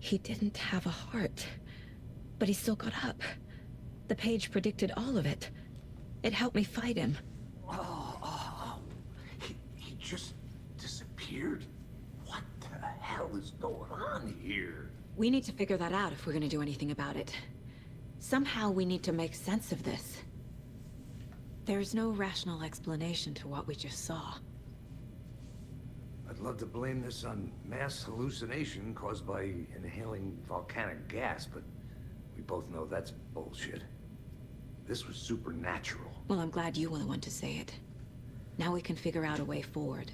He didn't have a heart, but he still got up. The page predicted all of it. It helped me fight him. He just disappeared? What the hell is going on here? We need to figure that out if we're gonna do anything about it. Somehow we need to make sense of this. There's no rational explanation to what we just saw. I'd love to blame this on mass hallucination caused by inhaling volcanic gas, but we both know that's bullshit. This was supernatural. Well, I'm glad you were the one to say it. Now we can figure out a way forward.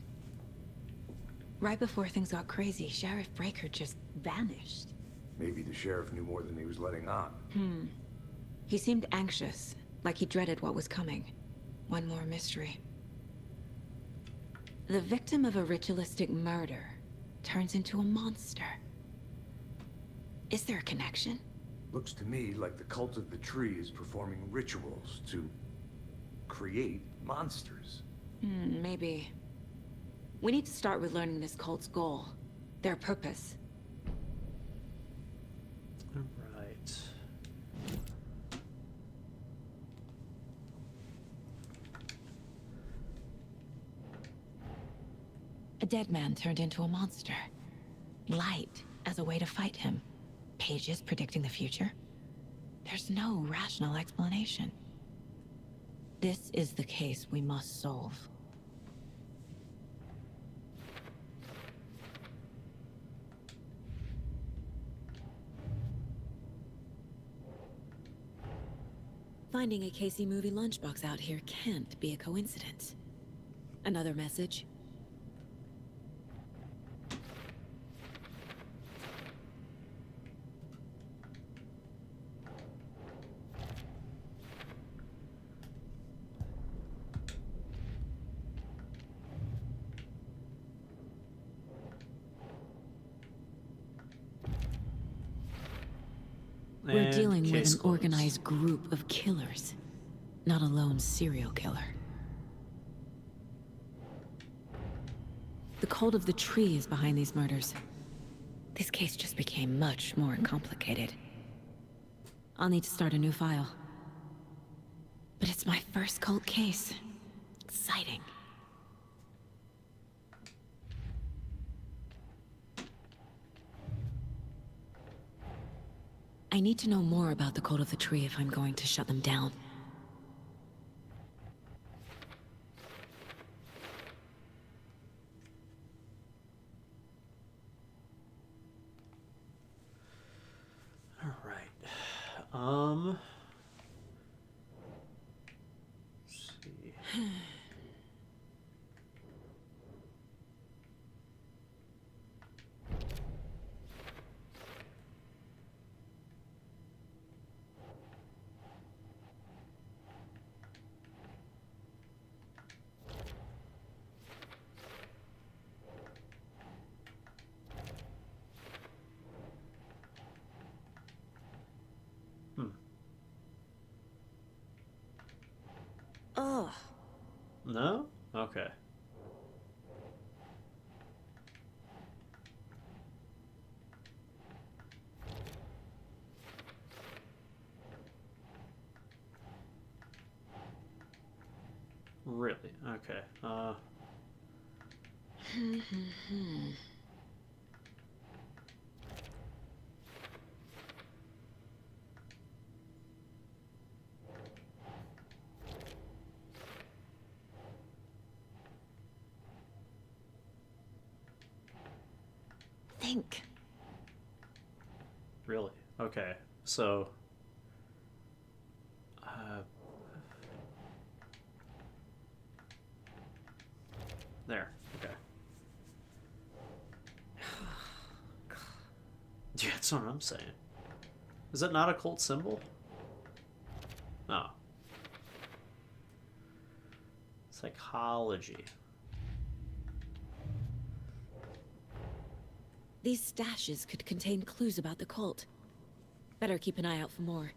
Right before things got crazy, Sheriff Breaker just vanished. Maybe the sheriff knew more than he was letting on. He seemed anxious, like he dreaded what was coming. One more mystery. The victim of a ritualistic murder turns into a monster. Is there a connection? Looks to me like the cult of the tree is performing rituals to create monsters. Maybe. We need to start with learning this cult's goal. Their purpose. Right. A dead man turned into a monster. Light as a way to fight him. Pages predicting the future. There's no rational explanation. This is the case we must solve. Finding a Casey movie lunchbox out here can't be a coincidence. Another message? We're And dealing with case an closed. organized group of killers, not a lone serial killer. The cult of the tree is behind these murders. This case just became much more complicated. I'll need to start a new file. But it's my first cult case. Exciting. I need to know more about the cult of the tree if I'm going to shut them down. All right. Let's see. Ugh. No? Okay. Really? Okay. Think. Really? Okay. So, there. Okay. Yeah, that's what I'm saying. Is that not a cult symbol? No. Psychology. These stashes could contain clues about the cult. Better keep an eye out for more.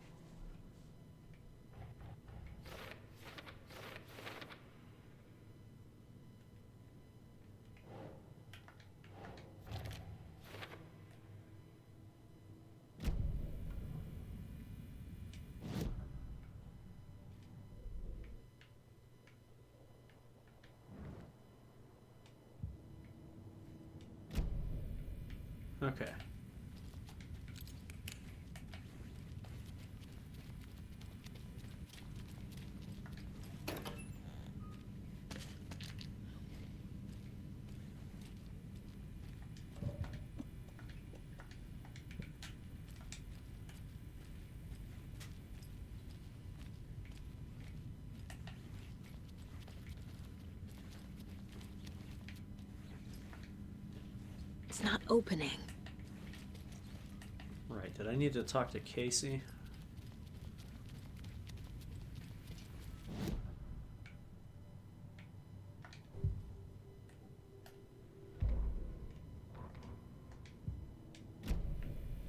Okay. It's not opening. Right, did I need to talk to Casey?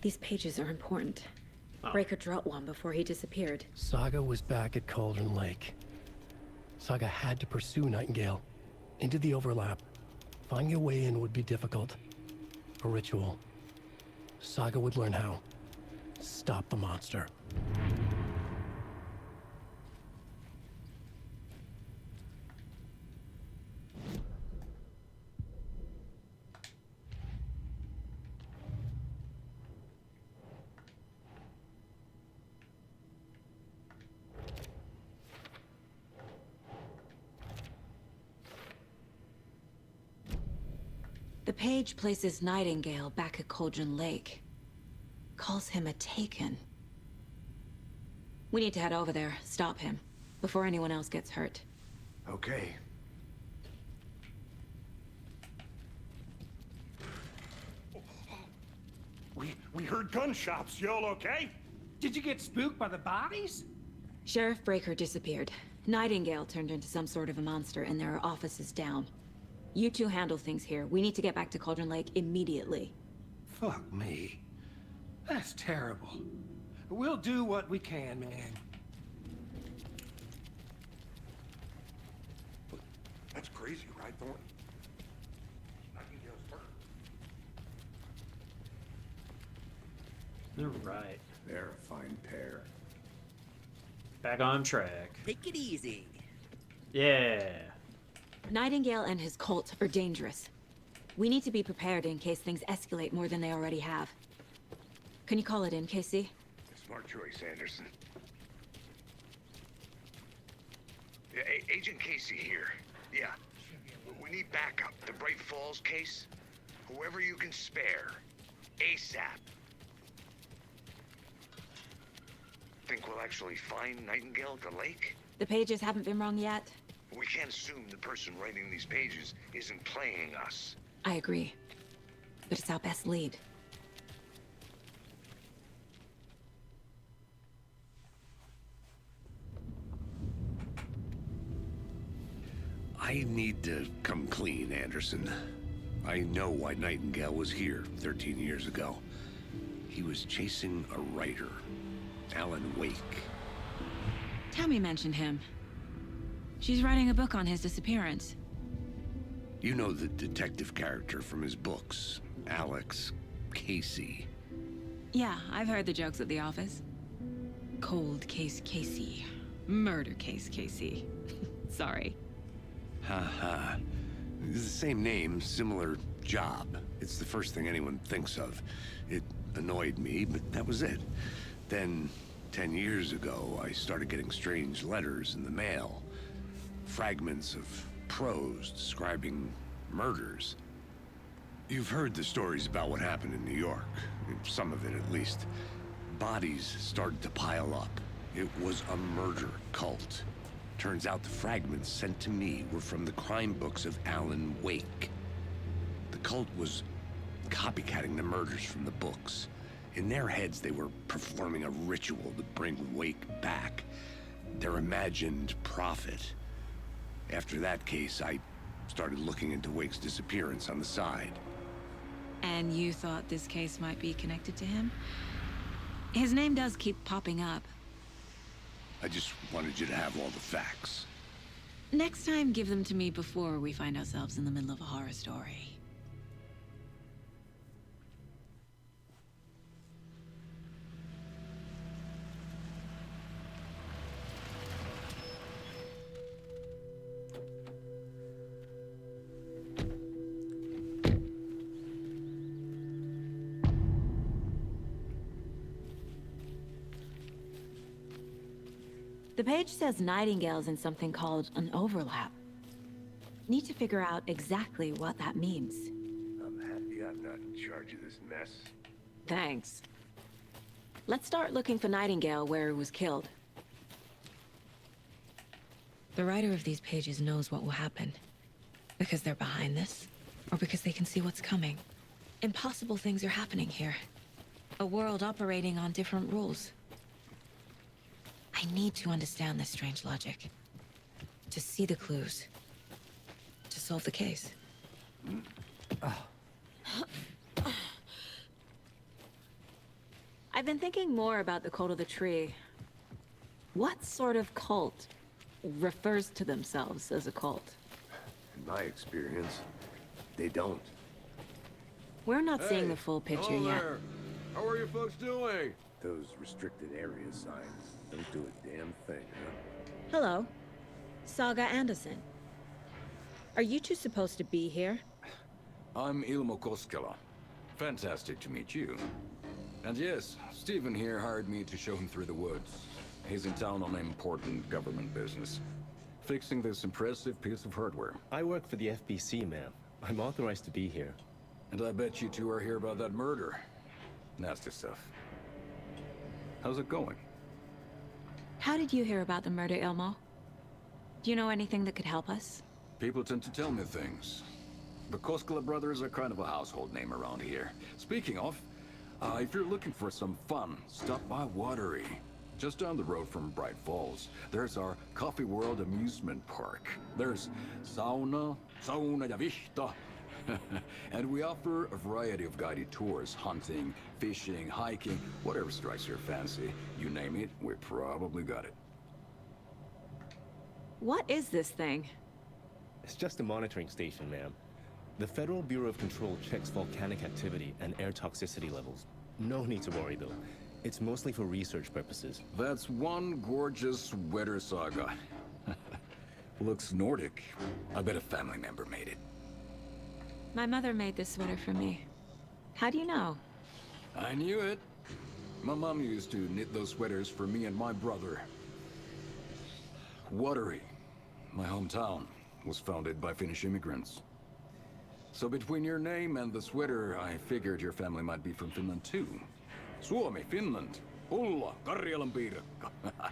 These pages are important. Oh. Breaker dropped one before he disappeared. Saga was back at Cauldron Lake. Saga had to pursue Nightingale into the overlap. Finding a way in would be difficult. A ritual. Saga would learn how. Stop the monster. The page places Nightingale back at Cauldron Lake. Calls him a Taken. We need to head over there, stop him, before anyone else gets hurt. Okay. We heard gunshots. Y'all okay? Did you get spooked by the bodies? Sheriff Breaker disappeared. Nightingale turned into some sort of a monster, and there are offices down. You two handle things here. We need to get back to Cauldron Lake immediately. Fuck me. That's terrible. We'll do what we can, man. That's crazy, right, Thornton? Nightingale's hurt. They're right. They're a fine pair. Back on track. Take it easy. Yeah. Nightingale and his cult are dangerous. We need to be prepared in case things escalate more than they already have. Can you call it in, Casey? Smart choice, Anderson. Yeah, Agent Casey here. Yeah. We need backup. The Bright Falls case. Whoever you can spare. ASAP. Think we'll actually find Nightingale at the lake? The pages haven't been wrong yet. We can't assume the person writing these pages isn't playing us. I agree. But it's our best lead. I need to come clean, Anderson. I know why Nightingale was here 13 years ago. He was chasing a writer, Alan Wake. Tammy mentioned him. She's writing a book on his disappearance. You know the detective character from his books, Alex Casey. Yeah, I've heard the jokes at the office. Cold case Casey. Murder case Casey. Sorry. Ha ha. It's the same name, similar job. It's the first thing anyone thinks of. It annoyed me, but that was it. Then, 10 years ago, I started getting strange letters in the mail. Fragments of prose describing murders. You've heard the stories about what happened in New York. Some of it, at least. Bodies started to pile up. It was a murder cult. Turns out the fragments sent to me were from the crime books of Alan Wake. The cult was copycatting the murders from the books. In their heads, they were performing a ritual to bring Wake back. Their imagined prophet. After that case, I started looking into Wake's disappearance on the side. And you thought this case might be connected to him? His name does keep popping up. I just wanted you to have all the facts. Next time, give them to me before we find ourselves in the middle of a horror story. The page says Nightingale's in something called an overlap. Need to figure out exactly what that means. I'm happy I'm not in charge of this mess. Thanks. Let's start looking for Nightingale where he was killed. The writer of these pages knows what will happen. Because they're behind this, or because they can see what's coming. Impossible things are happening here. A world operating on different rules. I need to understand this strange logic. To see the clues. To solve the case. I've been thinking more about the cult of the tree. What sort of cult refers to themselves as a cult? In my experience, they don't. We're not seeing the full picture hello yet. there. How are you folks doing? Those restricted area signs don't do a damn thing, huh? Hello. Saga Anderson. Are you two supposed to be here? I'm Ilmo Koskela. Fantastic to meet you. And yes, Stephen here hired me to show him through the woods. He's in town on important government business. Fixing this impressive piece of hardware. I work for the FBC, ma'am. I'm authorized to be here. And I bet you two are here about that murder. Nasty stuff. How's it going? How did you hear about the murder, Ilmo? Do you know anything that could help us? People tend to tell me things. The Koskela brothers are kind of a household name around here. Speaking of, if you're looking for some fun, stop by Watery. Just down the road from Bright Falls, there's our Coffee World amusement park. There's sauna ja vihta. And we offer a variety of guided tours, hunting, fishing, hiking, whatever strikes your fancy. You name it, we probably got it. What is this thing? It's just a monitoring station, ma'am. The Federal Bureau of Control checks volcanic activity and air toxicity levels. No need to worry, though. It's mostly for research purposes. That's one gorgeous weather saga. Looks Nordic. I bet a family member made it. My mother made this sweater for me. How do you know? I knew it. My mom used to knit those sweaters for me and my brother. Watery, my hometown, was founded by Finnish immigrants. So between your name and the sweater, I figured your family might be from Finland too. Suomi, Finland. Ulla, Karjalan piirakka.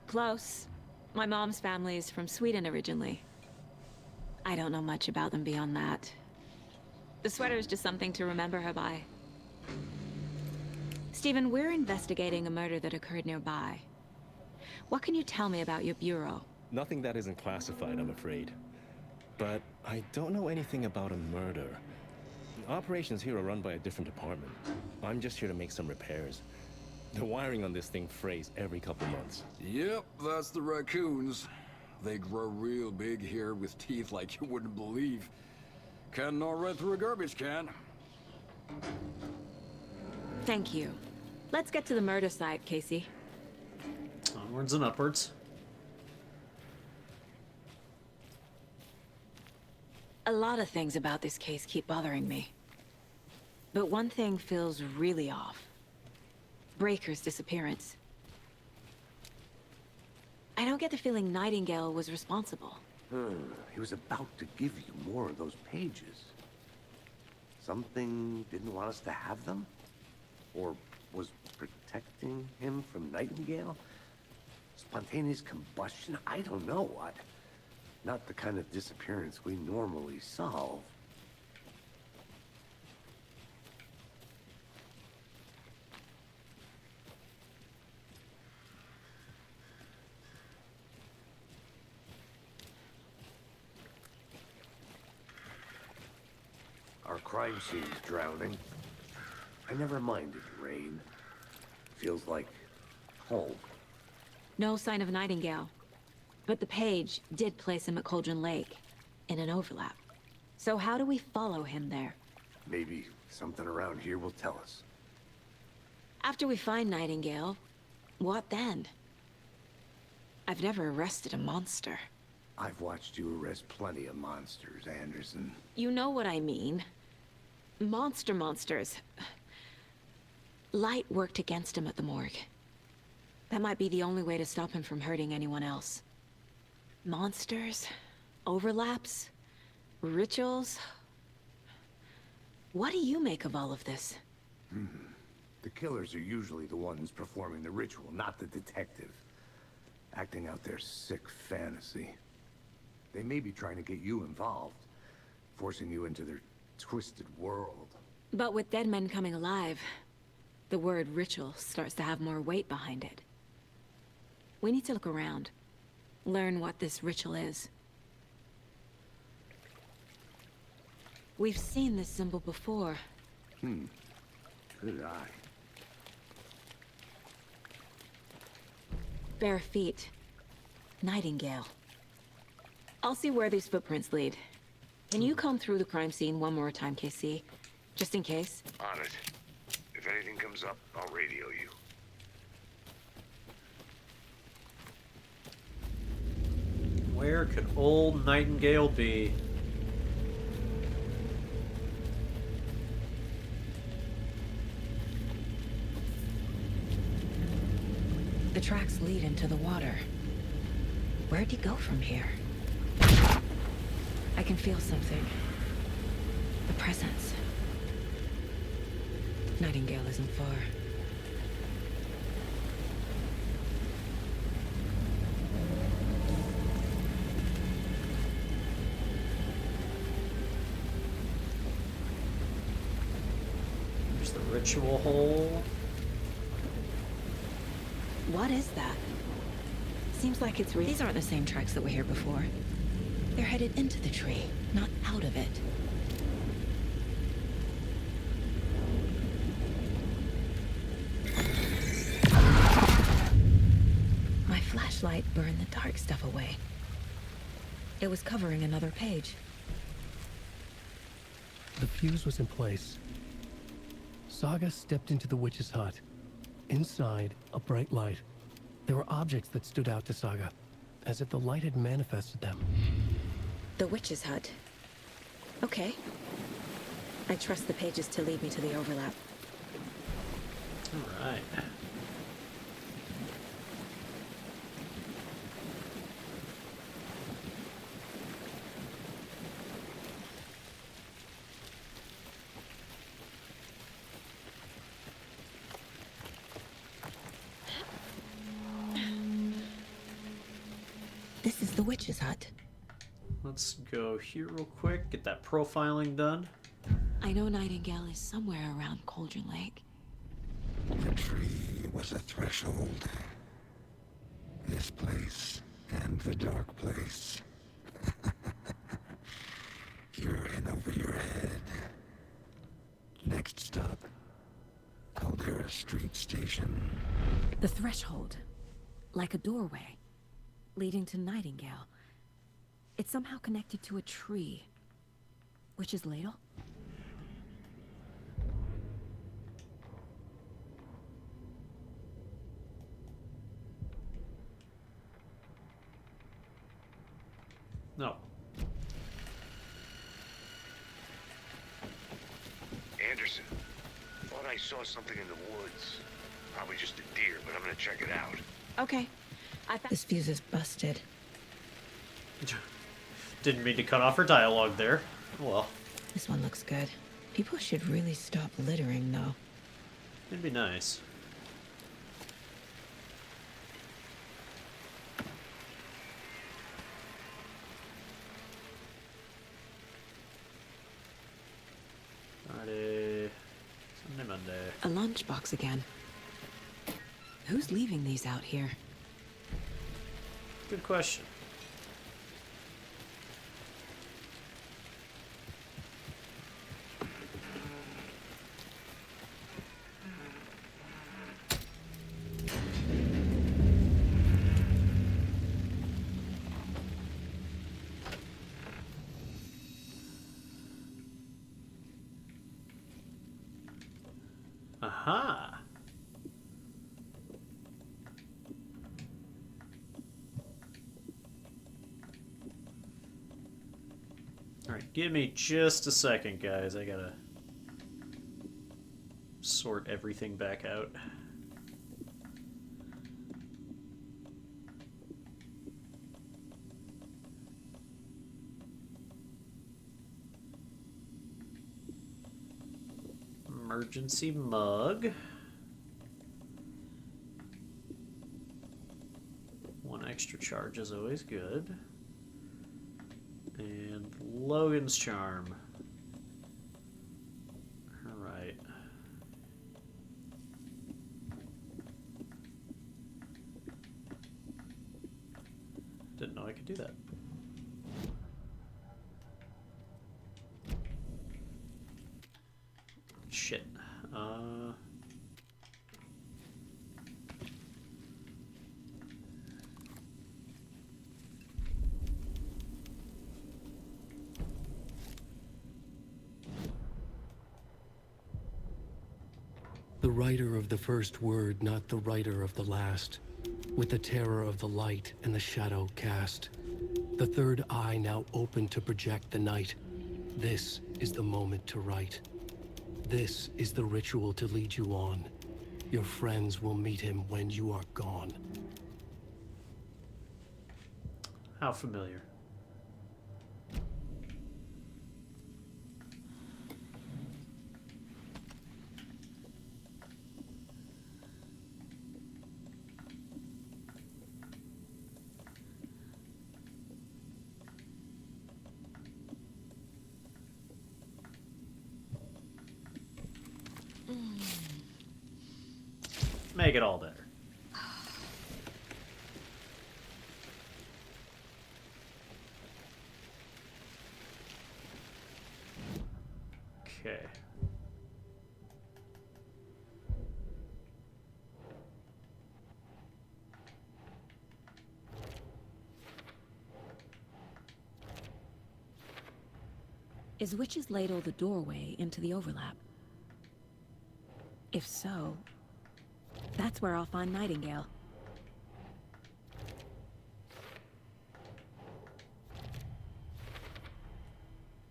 Close. My mom's family is from Sweden originally. I don't know much about them beyond that. The sweater is just something to remember her by. Stephen, we're investigating a murder that occurred nearby. What can you tell me about your bureau? Nothing that isn't classified, I'm afraid. But I don't know anything about a murder. Operations here are run by a different department. I'm just here to make some repairs. The wiring on this thing frays every couple months. Yep, that's the raccoons. They grow real big here with teeth like you wouldn't believe. Can gnaw right through a garbage can. Thank you. Let's get to the murder site, Casey. Onwards and upwards. A lot of things about this case keep bothering me. But one thing feels really off. Breaker's disappearance. I don't get the feeling Nightingale was responsible. He was about to give you more of those pages. Something didn't want us to have them? Or was protecting him from Nightingale? Spontaneous combustion? I don't know what. Not the kind of disappearance we normally solve. Our crime scene's drowning. I never minded rain. Feels like home. No sign of Nightingale. But the page did place him at Cauldron Lake, in an overlap. So how do we follow him there? Maybe something around here will tell us. After we find Nightingale, what then? I've never arrested a monster. I've watched you arrest plenty of monsters, Anderson. You know what I mean. Monsters. Light worked against him at the morgue. That might be the only way to stop him from hurting anyone else. Monsters? Overlaps? Rituals? What do you make of all of this? The killers are usually the ones performing the ritual, not the detective. Acting out their sick fantasy. They may be trying to get you involved, forcing you into their twisted world. But with dead men coming alive, the word ritual starts to have more weight behind it. We need to look around. Learn what this ritual is. We've seen this symbol before. Good eye. Bare feet. Nightingale. I'll see where these footprints lead. Can you comb through the crime scene one more time, KC? Just in case? On it. If anything comes up, I'll radio you. Where could old Nightingale be? The tracks lead into the water. Where'd he go from here? I can feel something. The presence. Nightingale isn't far. There's the ritual hole. What is that? Seems like it's These aren't the same tracks that were here before. They're headed into the tree, not out of it. My flashlight burned the dark stuff away. It was covering another page. The fuse was in place. Saga stepped into the witch's hut. Inside, a bright light. There were objects that stood out to Saga, as if the light had manifested them. The witch's hut. Okay. I trust the pages to lead me to the overlap. All right. This is the witch's hut. Let's go here real quick, get that profiling done. I know Nightingale is somewhere around Cauldron Lake. The tree was a threshold. This place and the dark place. You're in over your head. Next stop, Caldera Street Station. The threshold. Like a doorway. Leading to Nightingale. It's somehow connected to a tree. Witch's ladle? No. Anderson, thought I saw something in the woods. Probably just a deer, but I'm gonna check it out. Okay. This fuse is busted. Didn't mean to cut off her dialogue there. Oh well. This one looks good. People should really stop littering, though. It'd be nice. Friday, Sunday, Monday. A lunchbox again. Who's leaving these out here? Good question. Aha. Alright, give me just a second, guys. I gotta sort everything back out. Emergency mug. One extra charge is always good. And Logan's charm. Alright. Didn't know I could do that. Shit. The writer of the first word, not the writer of the last. With the terror of the light and the shadow cast. The third eye now open to project the night. This is the moment to write. This is the ritual to lead you on. Your friends will meet him when you are gone. How familiar. Make it all better. Okay. Is Witch's Ladle the doorway into the overlap? If so, that's where I'll find Nightingale.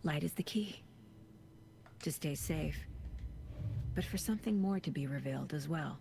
Light is the key. To stay safe. But for something more to be revealed as well.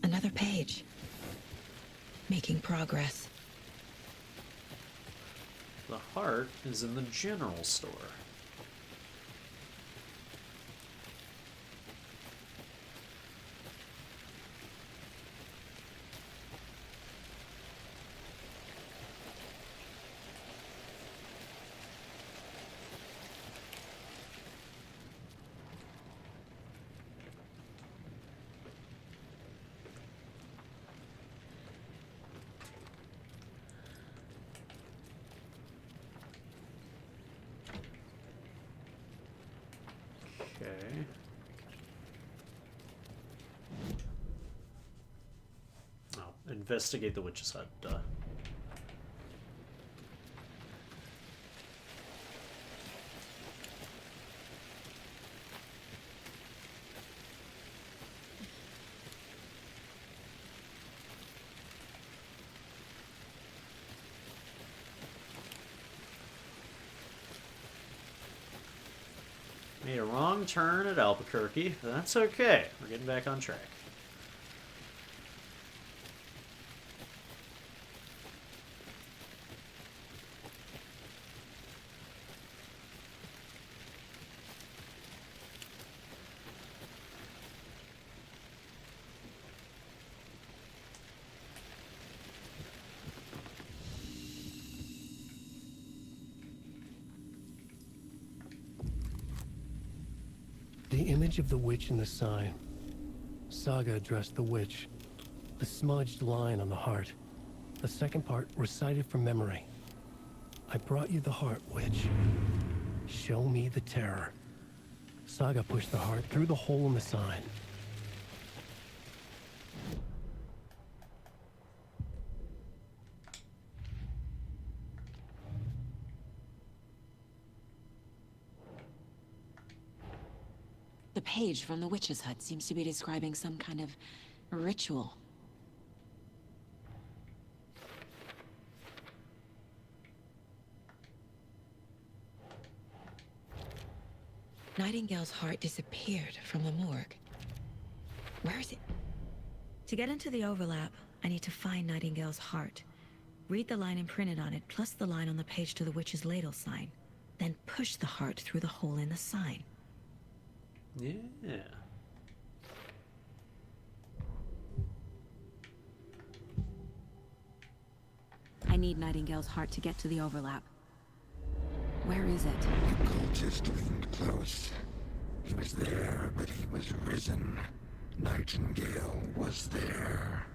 Another page. Making progress. The heart is in the general store. Okay. Oh, investigate the witch's hut. Duh. Made a wrong turn at Albuquerque. That's okay. We're getting back on track. The image of the witch in the sign. Saga addressed the witch. The smudged line on the heart. The second part recited from memory. I brought you the heart, witch. Show me the terror. Saga pushed the heart through the hole in the sign. The page from the witch's hut seems to be describing some kind of ritual. Nightingale's heart disappeared from the morgue. Where is it? To get into the overlap, I need to find Nightingale's heart. Read the line imprinted on it, plus the line on the page to the witch's ladle sign. Then push the heart through the hole in the sign. Yeah. I need Nightingale's heart to get to the overlap. Where is it? The cultist leaned close. He was there, but he was risen. Nightingale was there.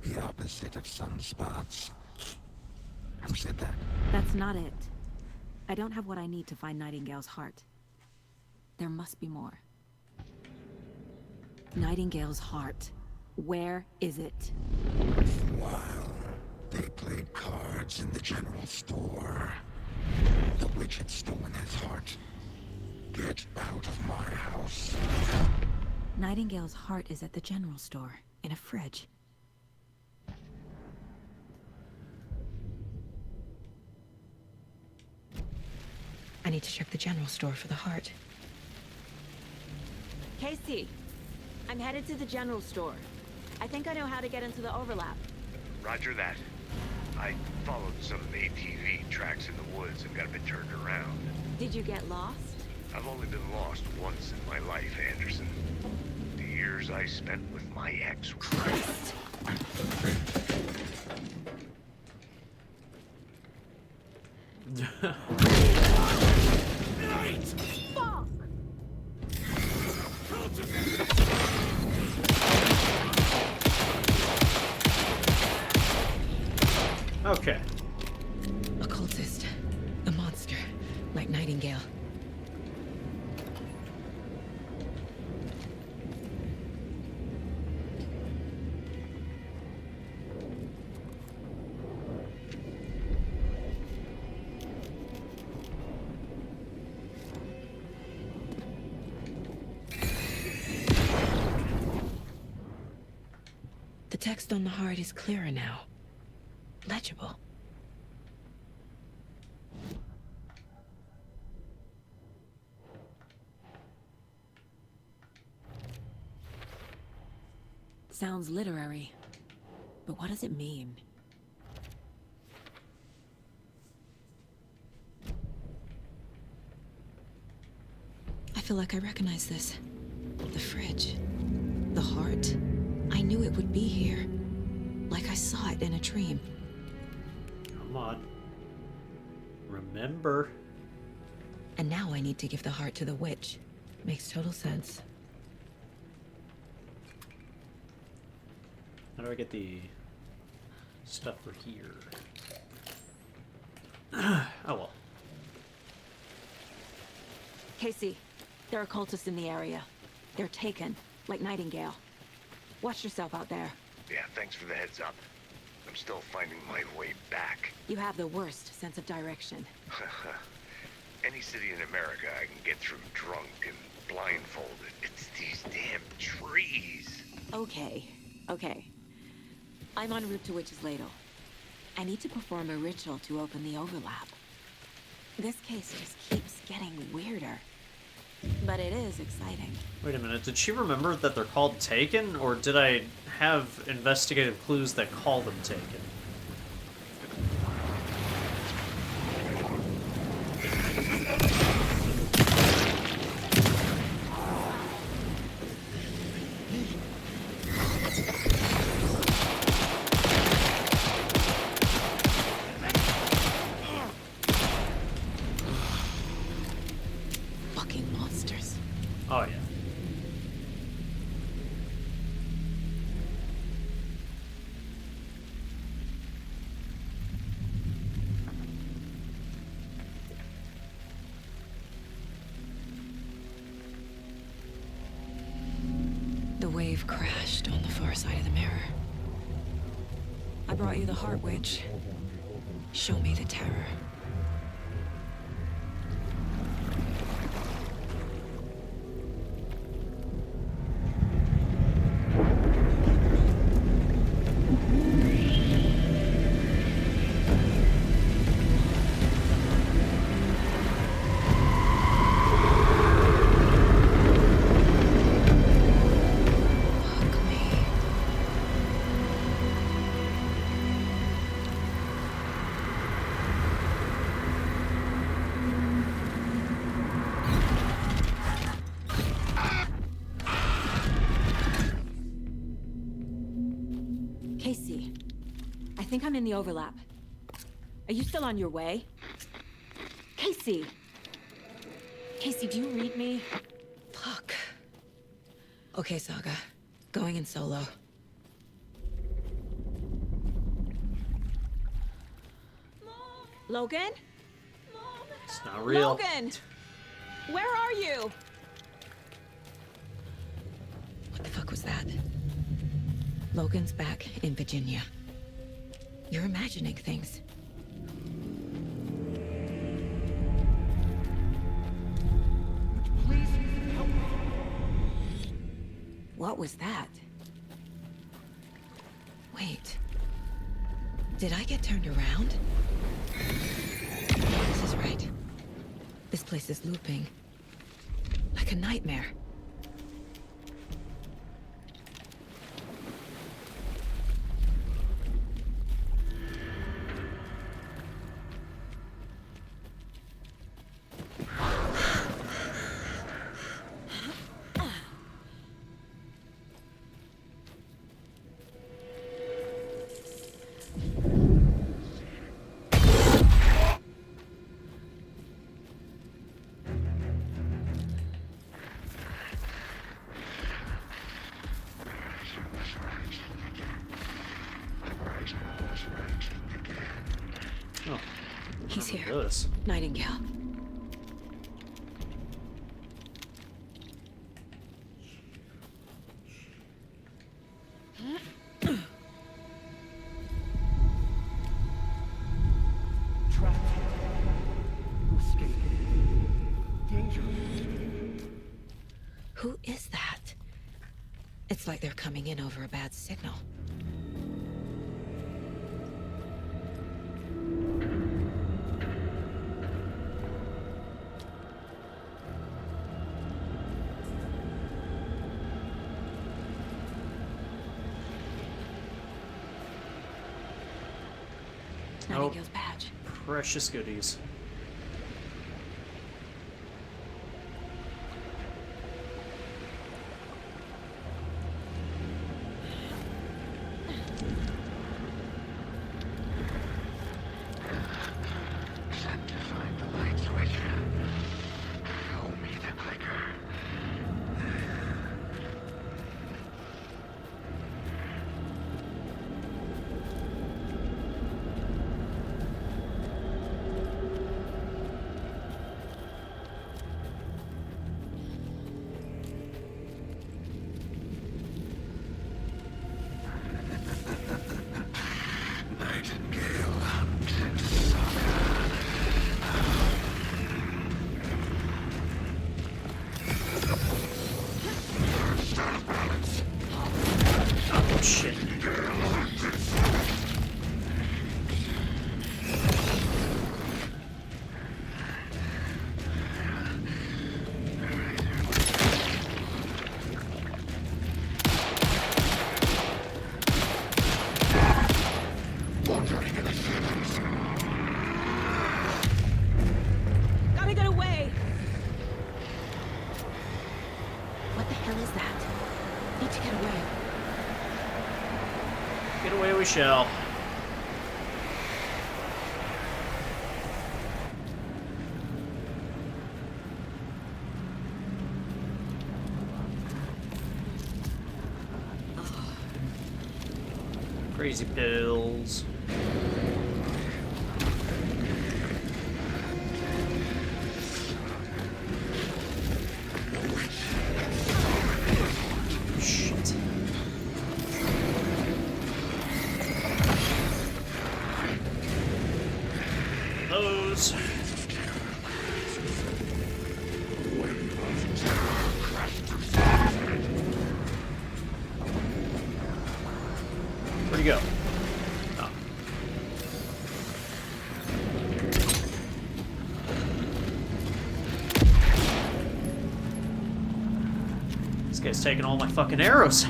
The opposite of sunspots. Who said that? That's not it. I don't have what I need to find Nightingale's heart. There must be more. Nightingale's heart. Where is it? While they played cards in the general store, the witch had stolen his heart. Get out of my house. Nightingale's heart is at the general store, in a fridge. I need to check the general store for the heart. Casey, I'm headed to the general store. I think I know how to get into the overlap. Roger that. I followed some ATV tracks in the woods and got a bit turned around. Did you get lost? I've only been lost once in my life, Anderson. The years I spent with my ex. Christ! Fuck! Okay. A cultist. A monster. Like Nightingale. The text on the heart is clearer now. Legible. Sounds literary, but what does it mean? I feel like I recognize this. The fridge. The heart. I knew it would be here. Like I saw it in a dream. Come on. Remember. And now I need to give the heart to the witch. Makes total sense. How do I get the stuff for here? Oh well. Casey, there are cultists in the area. They're taken, like Nightingale. Watch yourself out there. Yeah, thanks for the heads up. I'm still finding my way back. You have the worst sense of direction. Any city in America I can get through drunk and blindfolded. It's these damn trees. Okay. I'm en route to Witch's Ladle. I need to perform a ritual to open the overlap. This case just keeps getting weirder. But it is exciting. Wait a minute, did she remember that they're called Taken, or did I have investigative clues that call them Taken? Fucking monsters. Oh yeah. The wave crashed on the far side of the mirror. I brought you the Heart Witch. Show me the terror. think I'm in the overlap. Are you still on your way? Casey! Casey, do you read me? Fuck. Okay, Saga. Going in solo. Logan? It's not real. Logan! Where are you? What the fuck was that? Logan's back in Virginia. You're imagining things. Please help me. What was that? Wait. Did I get turned around? This is right. This place is looping. Like a nightmare. Oh, He's look here. at this. Nightingale. Trapped here. Who escaped? Danger. Who is that? It's like they're coming in over a bad signal. Nightingale's badge. Precious goodies. Sent to find the light switch. Show me the clicker. Nightingale hunted Saga. First out of balance. Oh, shit. Wandering in the shadows. Gotta get away! What the hell is that? Need to get away. Get away we shall. Crazy pills. Shit. Those. Where'd he go? Oh. This guy's taking all my fucking arrows.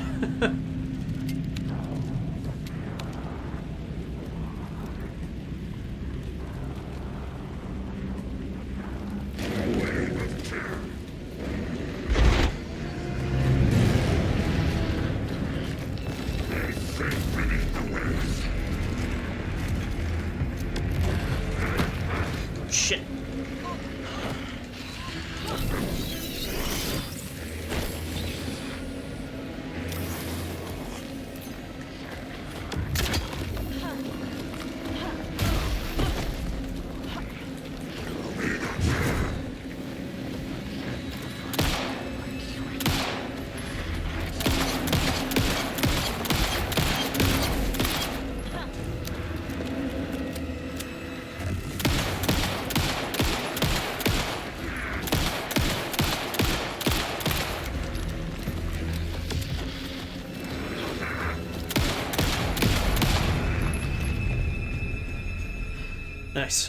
Nice.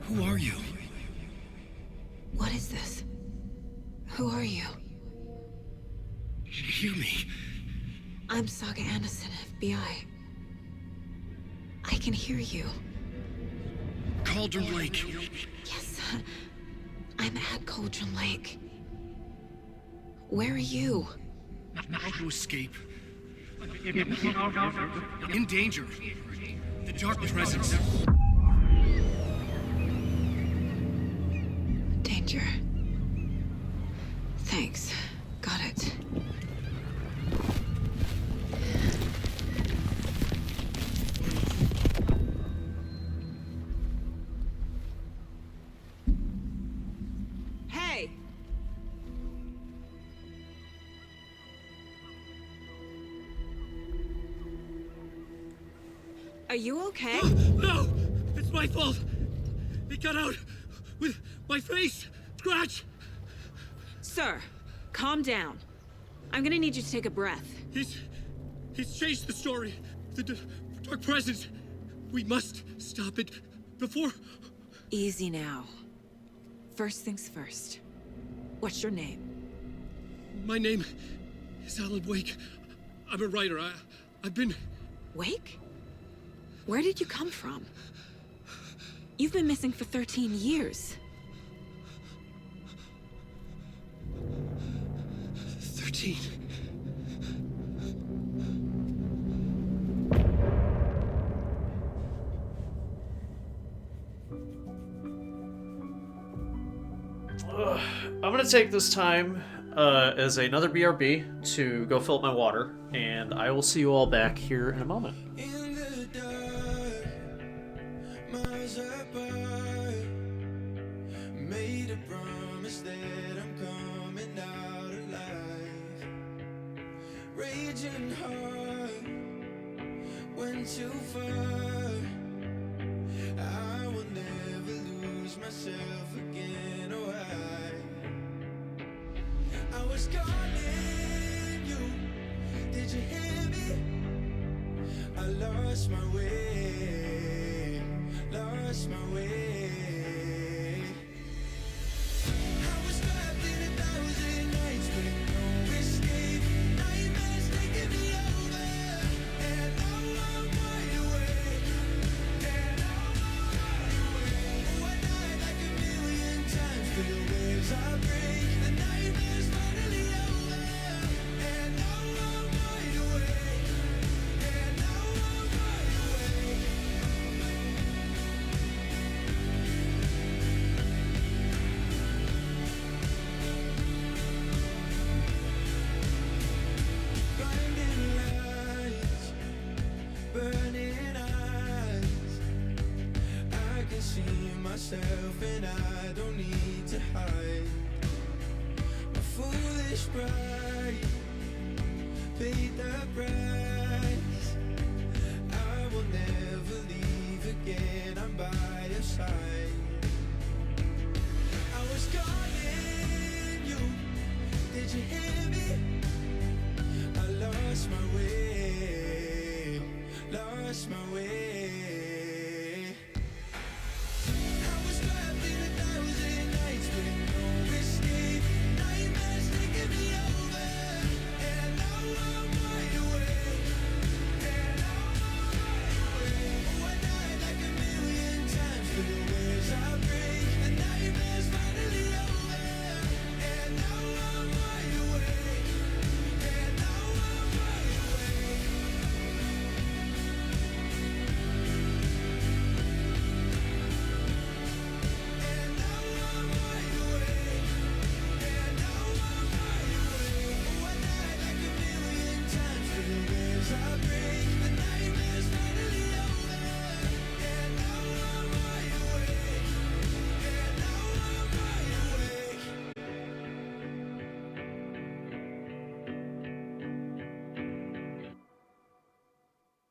Who are you? What is this? Who are you? Hear me. I'm Saga Anderson, FBI. I can hear you. Cauldron Lake. Yes, I'm at Cauldron Lake. Where are you? How to escape. In danger. The dark presence. Danger. Thanks. Got it. Hey! Are you okay? No! It's my fault! It got out with my face! Scratch! Sir, calm down. I'm gonna need you to take a breath. He's changed the story. The dark presence. We must stop it before... Easy now. First things first. What's your name? My name is Alan Wake. I'm a writer. I've been... Wake? Where did you come from? You've been missing for 13 years. 13. I'm gonna take this time as another BRB to go fill up my water, and I will see you all back here in a moment. In the dark, miles apart, made a promise that I'm coming out alive. Raging heart, went too far. I will never lose myself again. Oh, I was calling you. Did you hear me? I lost my way, lost my way. I was trapped in 1,000 nights with no escape. Nightmares taking me over, and now I'm wide awake. And now I'm wide awake. Oh, I died like 1,000,000 times for the waves I break. The nightmares finally over, and now I'm wide awake. And now I'm wide awake. Blinding lights, burning eyes. I can see myself and I don't need to hide. My foolish pride paid the price.